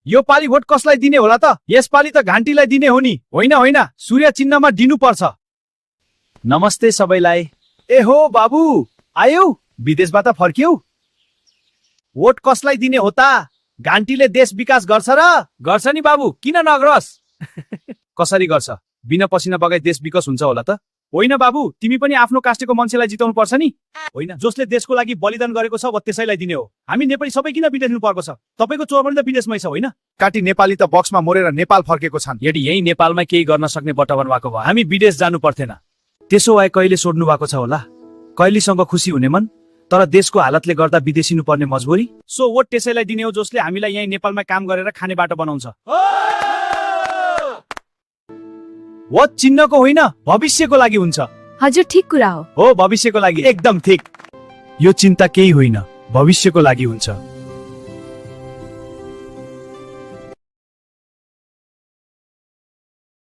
यो पाली भोट कसलाई दिने होला त? यसपालि त घान्टीलाई दिने हो नि। होइन सूर्य चिन्हमा दिनुपर्छ। नमस्ते सबैलाई। ए हो बाबु, आयौ? विदेशबाट फर्क्यौ? भोट कसलाई दिने हो त? घान्टीले देश विकास गर्छ र? गर्छ नि बाबु, किन नगरोस्? कसरी गर्छ? बिना पसिना बगाई देश विकास हुन्छ होला त? होइन बाबु, तिमी पनि आफ्नो कास्टेको मान्छेलाई जिताउनु पर्छ नि। होइन, जसले देशको लागि बलिदान गरेको छ त्यसैलाई दिने हो। हामी नेपाली सबै किन विदेश पर्को छ? तपाईको चोर पनि त विदेशमै छ होइन? काटी नेपाली त बक्समा मोरेर नेपाल फर्केको छन्। यदि यही नेपालमा केही गर्न सक्ने बटवन भएको भए हामी विदेश जानु पर्थेन। त्यसो भए कहिले सोध्नु भएको छ होला? कहिलेसँग खुसी हुने मन, तर देशको हालतले गर्दा विदेशिनु पर्ने मजबुरी? सो वोट त्यसैलाई दिने हो जसले हामीलाई यही नेपालमा काम गरेर खाने बाटो बनाउँछ। वोट चिन्हको होइन, भविष्यको लागि हुन्छ। हजुर ठीक कुरा हो। भविष्यको लागि एकदम ठीक। यो चिन्ता केही होइन, भविष्यको लागि हुन्छ।